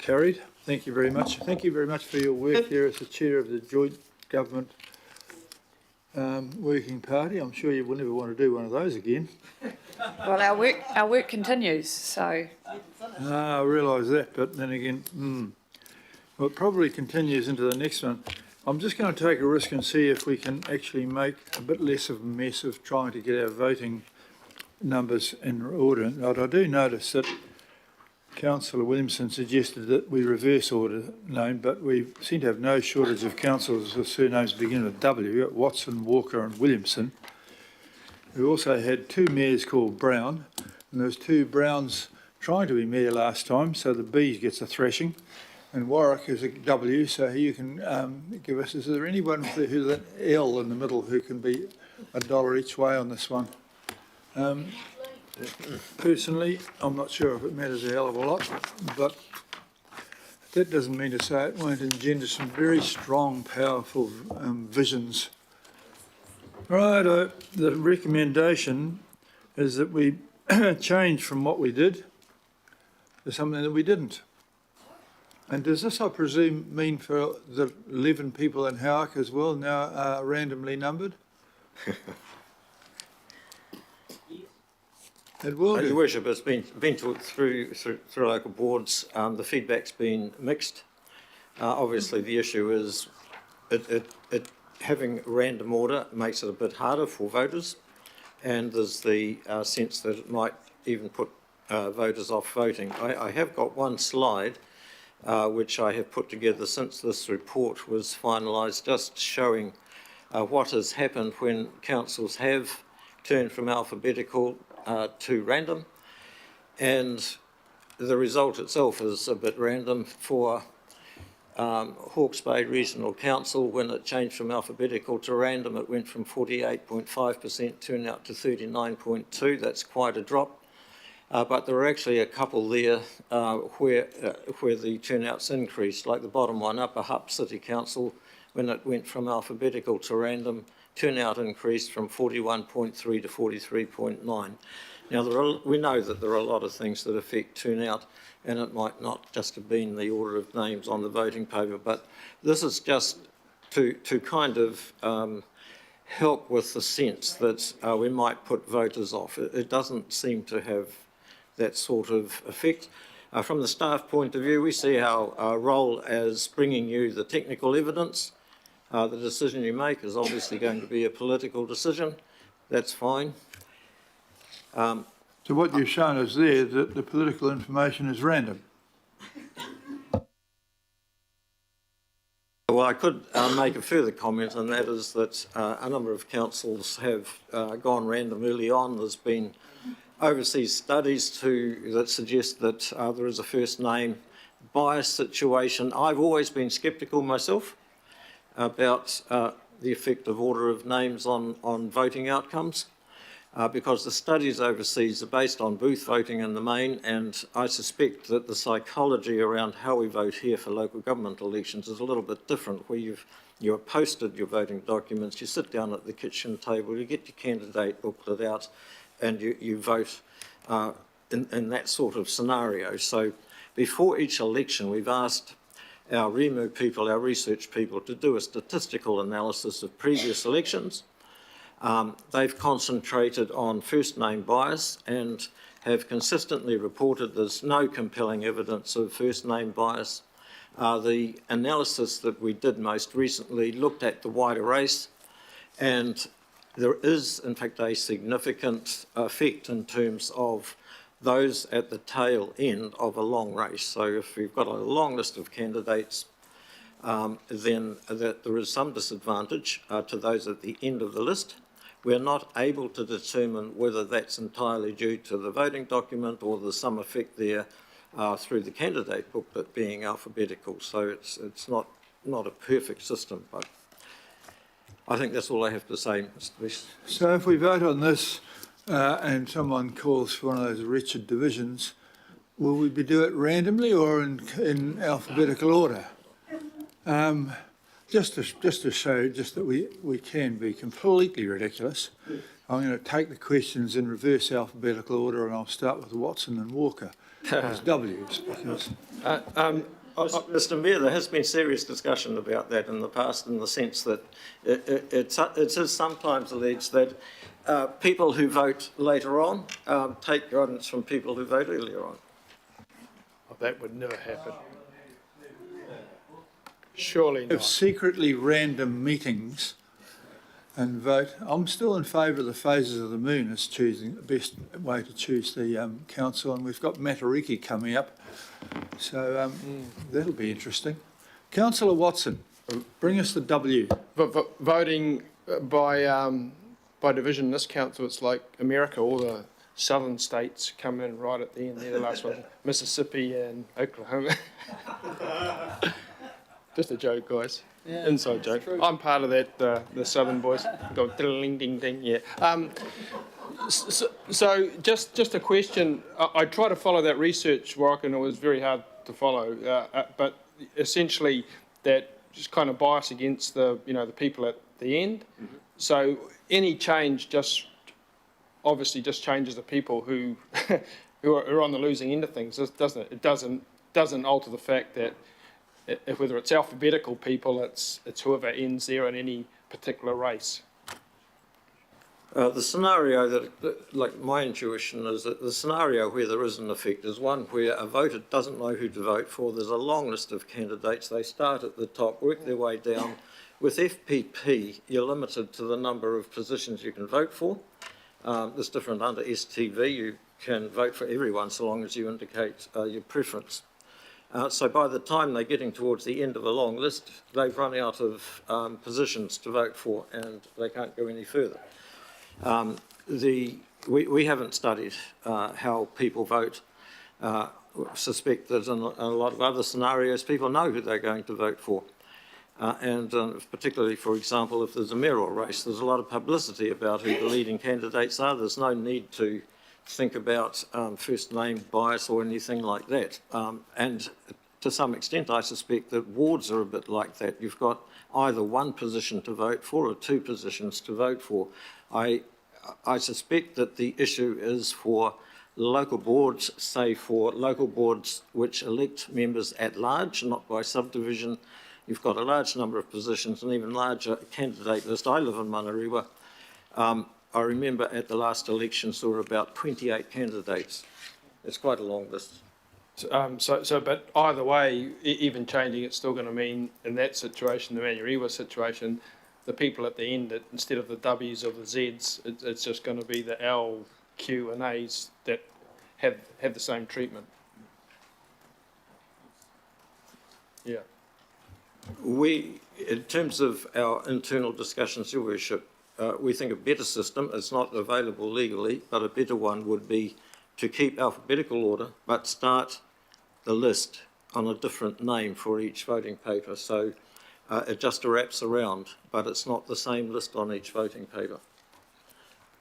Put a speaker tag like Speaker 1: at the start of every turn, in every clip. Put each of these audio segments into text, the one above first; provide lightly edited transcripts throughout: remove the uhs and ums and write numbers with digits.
Speaker 1: carried. Thank you very much. Thank you very much for your work there as the chair of the Joint Government Working Party. I'm sure you will never want to do one of those again.
Speaker 2: Well, our work continues, so.
Speaker 1: I realise that, but then again, well, it probably continues into the next one. I'm just going to take a risk and see if we can actually make a bit less of a mess of trying to get our voting numbers in order. But I do notice that Councillor Williamson suggested that we reverse order name, but we seem to have no shortage of councillors with surnames beginning with W. We've got Watson, Walker and Williamson. We also had two mayors called Brown, and there was two Browns trying to be mayor last time, so the B gets a thrashing. And Warwick is a W, so you can give us, is there anyone who's an L in the middle who can be $1 each way on this one? Personally, I'm not sure if it matters a hell of a lot, but that doesn't mean to say it won't engender some very strong, powerful visions. Right, the recommendation is that we change from what we did to something that we didn't. And does this, I presume, mean for the 11 people in Howick as well now are randomly numbered? It will do.
Speaker 3: Your Worship, it's been talked through local boards. The feedback's been mixed. Obviously, the issue is it having random order makes it a bit harder for voters, and there's the sense that it might even put voters off voting. I have got one slide which I have put together since this report was finalised, just showing what has happened when councils have turned from alphabetical to random, and the result itself is a bit random. For Hawke's Bay Regional Council, when it changed from alphabetical to random, it went from 48.5% turnout to 39.2%. That's quite a drop. But there are actually a couple there where the turnouts increased, like the bottom one, Upper Hutt City Council, when it went from alphabetical to random, turnout increased from 41.3 to 43.9. Now, we know that there are a lot of things that affect turnout, and it might not just have been the order of names on the voting paper, but this is just to kind of help with the sense that we might put voters off. It doesn't seem to have that sort of effect. From the staff point of view, we see our role as bringing you the technical evidence. The decision you make is obviously going to be a political decision. That's fine.
Speaker 1: So what you've shown us there, that the political information is random.
Speaker 3: Well, I could make a further comment, and that is that a number of councils have gone random early on. There's been overseas studies that suggest that there is a first name bias situation. I've always been sceptical myself about the effect of order of names on voting outcomes, because the studies overseas are based on booth voting in the main, and I suspect that the psychology around how we vote here for local government elections is a little bit different, where you're posted your voting documents, you sit down at the kitchen table, you get your candidate booklet out, and you vote in that sort of scenario. So before each election, we've asked our REMU people, our research people, to do a statistical analysis of previous elections. They've concentrated on first name bias and have consistently reported there's no compelling evidence of first name bias. The analysis that we did most recently looked at the wider race, and there is, in fact, a significant effect in terms of those at the tail end of a long race. So if we've got a long list of candidates, then there is some disadvantage to those at the end of the list. We're not able to determine whether that's entirely due to the voting document or there's some effect there through the candidate booklet being alphabetical. So it's not a perfect system, but I think that's all I have to say, Mr. Vice.
Speaker 1: So if we vote on this and someone calls for one of those wretched divisions, will we do it randomly or in alphabetical order? Just to show that we can be completely ridiculous. I'm going to take the questions in reverse alphabetical order, and I'll start with Watson and Walker as W's, because
Speaker 3: Mr Mayor, there has been serious discussion about that in the past, in the sense that it is sometimes alleged that people who vote later on take guidance from people who vote earlier on.
Speaker 4: Oh, that would never happen. Surely
Speaker 1: of
Speaker 4: not.
Speaker 1: secretly random meetings and vote. I'm still in favour of the phases of the moon as choosing the best way to choose the council, and we've got Matariki coming up, so that'll be interesting. Councillor Watson, bring us the W.
Speaker 4: Voting by division in this council, it's like America. All the southern states come in right at the end there, the last one, Mississippi and Oklahoma. Just a joke, guys. Yeah, inside joke. I'm part of that, the southern boys. Go ding ding ding. Yeah. So just a question. I tried to follow that research work, and it was very hard to follow. But essentially, that just kind of bias against the the people at the end. Mm-hmm. So any change obviously just changes the people who who are on the losing end of things, doesn't it? It doesn't alter the fact that whether it's alphabetical people, it's whoever ends there in any particular race.
Speaker 3: The scenario that, like my intuition, is that the scenario where there is an effect is one where a voter doesn't know who to vote for. There's a long list of candidates. They start at the top, work their way down. With FPP, you're limited to the number of positions you can vote for. It's different under STV. You can vote for everyone so long as you indicate your preference. So by the time they're getting towards the end of a long list, they've run out of positions to vote for, and they can't go any further. We haven't studied how people vote. Suspect that in a lot of other scenarios, people know who they're going to vote for. And particularly, for example, if there's a mayoral race, there's a lot of publicity about who the leading candidates are. There's no need to think about first name bias or anything like that. And to some extent, I suspect that wards are a bit like that. You've got either one position to vote for or two positions to vote for. I suspect that the issue is for local boards, say for local boards which elect members at large, not by subdivision. You've got a large number of positions, an even larger candidate list. I live in Manurewa. I remember at the last elections there were about 28 candidates. It's quite a long list.
Speaker 4: But either way, even changing, it's still going to mean in that situation, the Manurewa situation, the people at the end, instead of the W's or the Z's, it's just going to be the L, Q and A's that have the same treatment. Yeah.
Speaker 3: In terms of our internal discussions, Your Worship, we think a better system, it's not available legally, but a better one would be to keep alphabetical order, but start the list on a different name for each voting paper. So it just wraps around, but it's not the same list on each voting paper.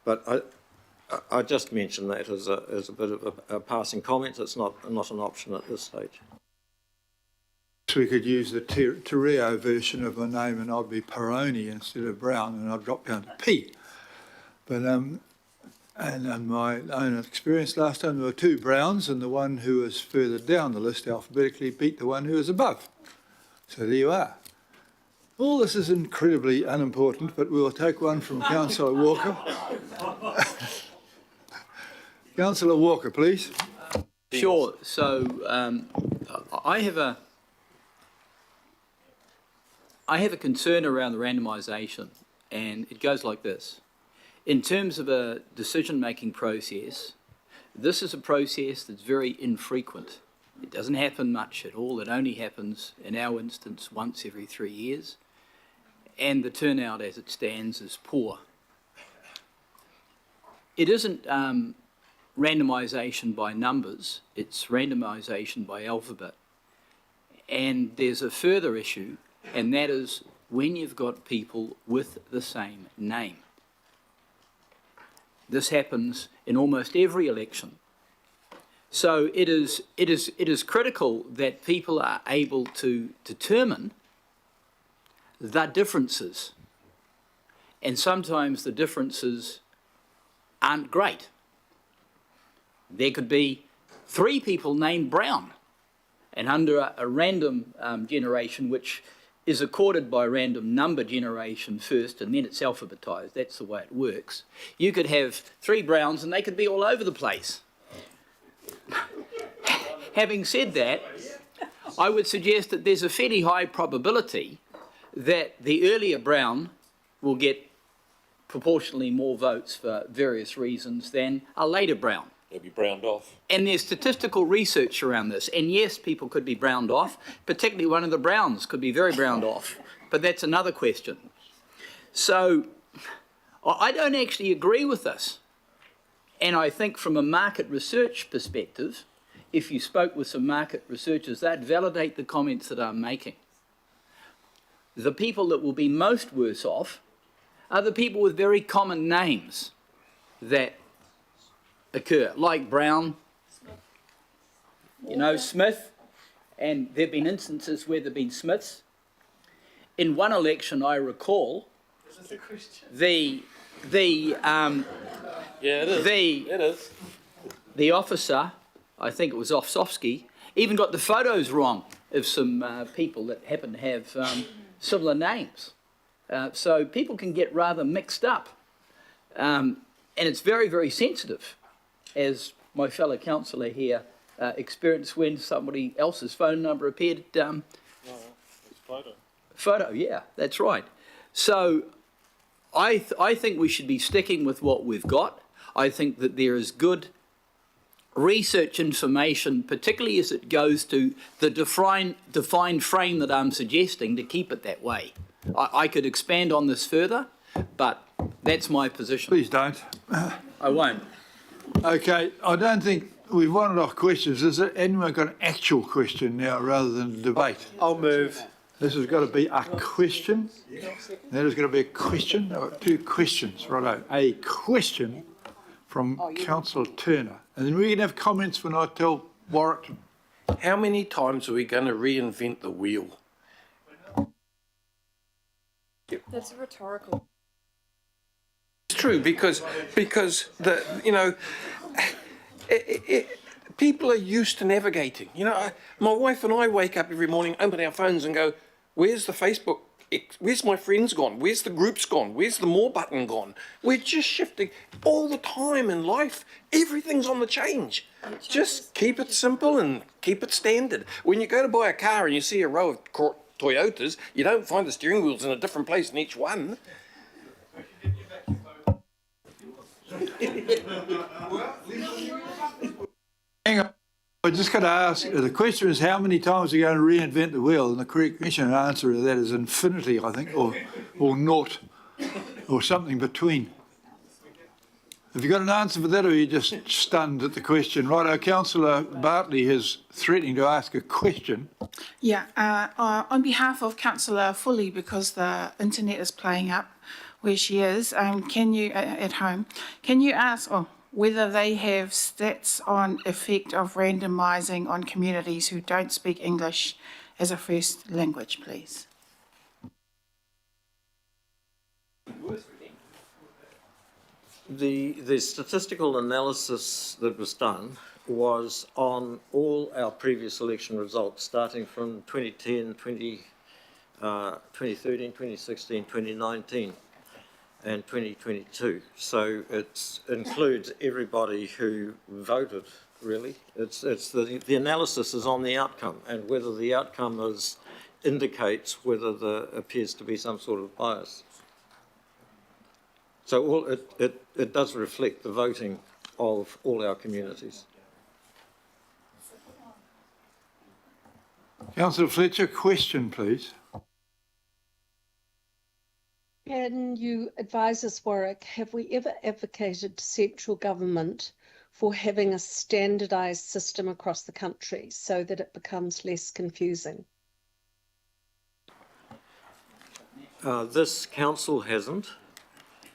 Speaker 3: But I just mentioned that as a bit of a passing comment. It's not an option at this stage.
Speaker 1: we could use the Tereo version of my name, and I'd be Peroni instead of Brown, and I'd drop down to P. But and my own experience last time, there were two Browns, and the one who was further down the list alphabetically beat the one who was above. So there you are. All this is incredibly unimportant, but we'll take one from Councillor Walker. Councillor Walker, please.
Speaker 5: Sure. So I have a concern around the randomisation, and it goes like this. In terms of a decision-making process, this is a process that's very infrequent. It doesn't happen much at all. It only happens, in our instance, once every 3 years, and the turnout as it stands is poor. It isn't randomisation by numbers, it's randomisation by alphabet. And there's a further issue, and that is when you've got people with the same name. This happens in almost every election. So it is critical that people are able to determine the differences. And sometimes the differences aren't great. There could be 3 people named Brown, and under a random generation, which is accorded by random number generation first and then it's alphabetised, that's the way it works, you could have 3 Browns and they could be all over the place. Having said that, I would suggest that there's a fairly high probability that the earlier Brown will get proportionally more votes for various reasons than a later Brown.
Speaker 6: They'll be browned off.
Speaker 5: And there's statistical research around this. And yes, people could be browned off, particularly one of the Browns could be very browned off. But that's another question. So I don't actually agree with this. And I think from a market research perspective, if you spoke with some market researchers, they'd validate the comments that I'm making. The people that will be most worse off are the people with very common names that occur, like Brown, you know, Smith, and there have been instances where there have been Smiths. In one election, I recall, the officer, I think it was Ofsofsky, even got the photos wrong of some people that happen to have similar names. So people can get rather mixed up. And it's very, very sensitive, as my fellow councillor here experienced when somebody else's phone number appeared.
Speaker 6: No, it's photo.
Speaker 5: Photo, yeah, that's right. So I think we should be sticking with what we've got. I think that there is good research information, particularly as it goes to the defined frame that I'm suggesting, to keep it that way. I could expand on this further, but that's my position.
Speaker 1: Please don't.
Speaker 5: I won't.
Speaker 1: Okay, I don't think we've wanted off questions. Is there anyone got an actual question now rather than a debate?
Speaker 7: I'll move.
Speaker 1: This has got to be a question. That is going to be a question. I've got 2 questions, righto. A question from Councillor Turner. And then we can have comments when I tell Warwick.
Speaker 7: How many times are we going to reinvent the wheel?
Speaker 2: That's a rhetorical.
Speaker 7: It's true because the people are used to navigating. You know, my wife and I wake up every morning, open our phones, and go, "Where's the Facebook? Where's my friends gone? Where's the groups gone? Where's the more button gone?" We're just shifting all the time in life. Everything's on the change. Just keep it simple and keep it standard. When you go to buy a car and you see a row of Toyotas, you don't find the steering wheels in a different place in each one.
Speaker 1: Hang on. I just got to ask, the question is how many times are you going to reinvent the wheel? And the correct question and answer to that is infinity, I think, or naught, or something between. Have you got an answer for that, or are you just stunned at the question? Right, Councillor Bartley is threatening to ask a question.
Speaker 8: Yeah, on behalf of Councillor Fully, because the internet is playing up where she is, can you, at home, can you ask whether they have stats on effect of randomising on communities who don't speak English as a first language, please?
Speaker 3: The statistical analysis that was done was on all our previous election results, starting from 2010, 2013, 2016, 2019 and 2022. So it includes everybody who voted, really. The analysis is on the outcome, and whether the outcome indicates whether there appears to be some sort of bias. So it does reflect the voting of all our communities.
Speaker 1: Councillor Fletcher, question, please.
Speaker 9: Can you advise us, Warwick, have we ever advocated to central government for having a standardised system across the country so that it becomes less confusing?
Speaker 3: This council hasn't.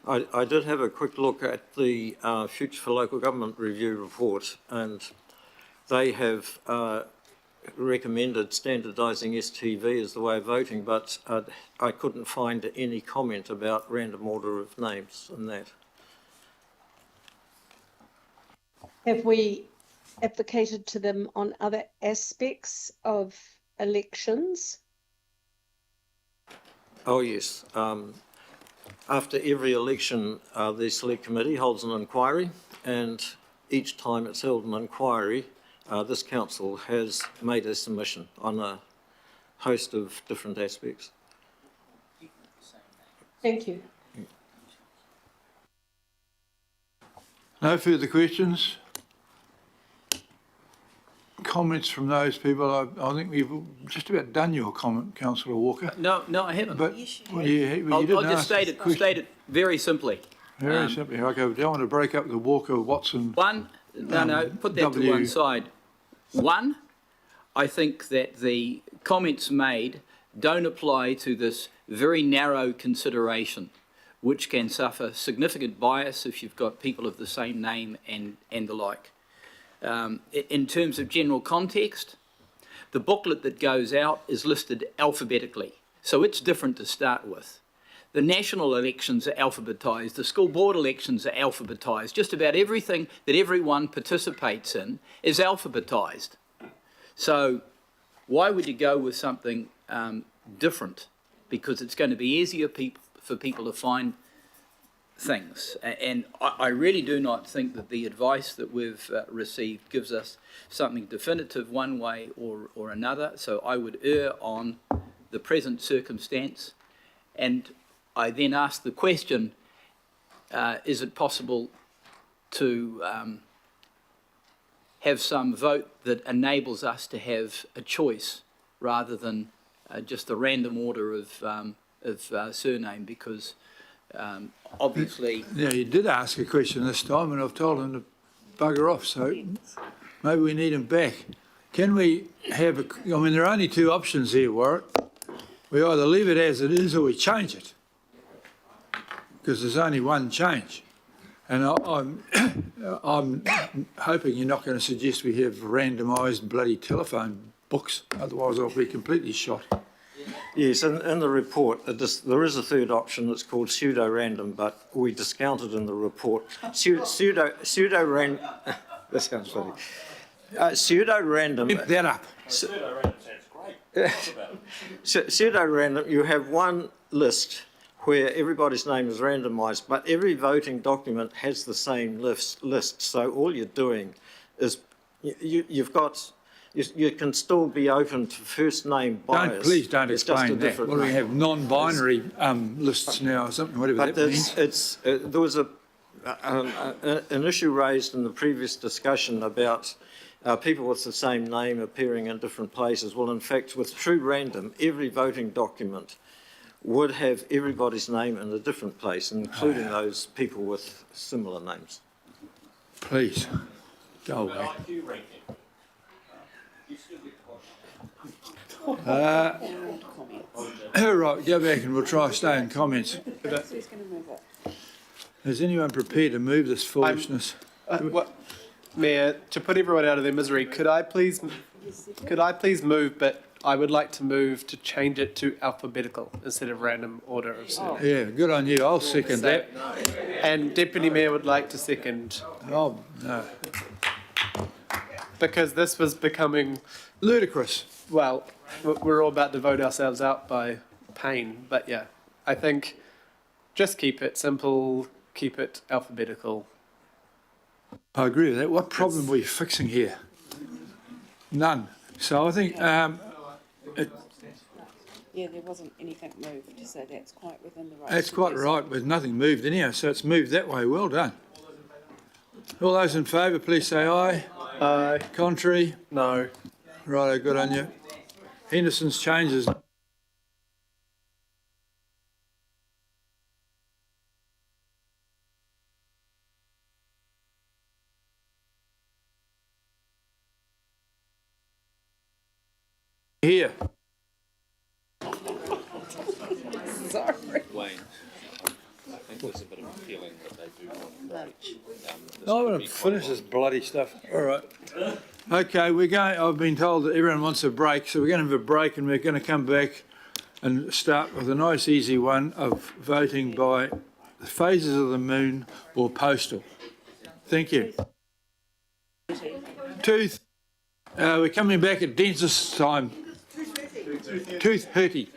Speaker 3: I did have a quick look at the Future for Local Government Review report, and they have recommended standardising STV as the way of voting, but I couldn't find any comment about random order of names in that.
Speaker 9: Have we advocated to them on other aspects of elections?
Speaker 3: Oh, yes. After every election, the Select Committee holds an inquiry, and each time it's held an inquiry, this council has made a submission on a host of different aspects.
Speaker 9: Thank you.
Speaker 1: No further questions? Comments from those people? I think we've just about done your comment, Councillor Walker.
Speaker 5: No, I haven't.
Speaker 1: But well, you
Speaker 5: I'll
Speaker 1: didn't
Speaker 5: just
Speaker 1: ask
Speaker 5: state it very simply.
Speaker 1: Very simply. Okay, we don't want to break up the Walker Watson.
Speaker 5: One, put that to one side. One, I think that the comments made don't apply to this very narrow consideration, which can suffer significant bias if you've got people of the same name and the like. In terms of general context, the booklet that goes out is listed alphabetically, so it's different to start with. The national elections are alphabetised, the school board elections are alphabetised, just about everything that everyone participates in is alphabetised. So why would you go with something different? Because it's going to be easier for people to find things. And I really do not think that the advice that we've received gives us something definitive one way or another. So I would err on the present circumstance. And I then ask the question, is it possible to have some vote that enables us to have a choice rather than just a random order of surname? Because obviously...
Speaker 1: Yeah, you did ask a question this time and I've told him to bugger off, so maybe we need him back. Can we have I mean, there are only two options here, Warwick. We either leave it as it is or we change it, because there's only one change. And I'm hoping you're not going to suggest we have randomised bloody telephone books, otherwise I'll be completely shot.
Speaker 3: Yes, in the report, there is a third option that's called pseudo-random, but we discounted in the report. Pseudo-random, that sounds funny. Pseudo-random.
Speaker 1: Keep that up.
Speaker 6: Pseudo-random sounds great.
Speaker 3: Pseudo-random, you have one list where everybody's name is randomised, but every voting document has the same list. So all you're doing is you can still be open to first name bias.
Speaker 1: Please don't
Speaker 3: it's just
Speaker 1: explain that. Well, we have non-binary lists now or something, whatever
Speaker 3: but
Speaker 1: that means.
Speaker 3: There was an issue raised in the previous discussion about people with the same name appearing in different places. Well, in fact, with true random, every voting document would have everybody's name in a different place, including those people with similar names.
Speaker 1: Please, go away.
Speaker 6: IQ ranking. You still get
Speaker 1: All right, go back and we'll try to stay in comments. Is anyone prepared to move this foolishness?
Speaker 10: Mayor, to put everyone out of their misery, could I please move, but I would like to move to change it to alphabetical instead of random order of service.
Speaker 1: Yeah, good on you. I'll second that.
Speaker 10: And Deputy Mayor would like to second,
Speaker 1: Oh, no.
Speaker 10: because this was becoming,
Speaker 1: Ludicrous.
Speaker 10: well, we're all about to vote ourselves out by pain, but yeah, I think just keep it simple, keep it alphabetical.
Speaker 1: I agree with that. What problem are we fixing here? None. So I think
Speaker 11: Yeah, there wasn't anything moved, so that's quite within the right.
Speaker 1: that's quite right. There's nothing moved anyhow, so it's moved that way. Well done. All those in favour, please say aye.
Speaker 10: Aye.
Speaker 1: Contrary?
Speaker 10: No.
Speaker 1: Righto, good on you. Henderson's changes. Here.
Speaker 11: Sorry.
Speaker 6: Wayne, I think there's a bit of a feeling that they do want
Speaker 11: Lunch.
Speaker 1: I want to finish this bloody stuff. All right. Okay, I've been told that everyone wants a break, so we're going to have a break and we're going to come back and start with a nice easy one of voting by the phases of the moon or postal. Thank you. We're coming back at dentist time. 2:30.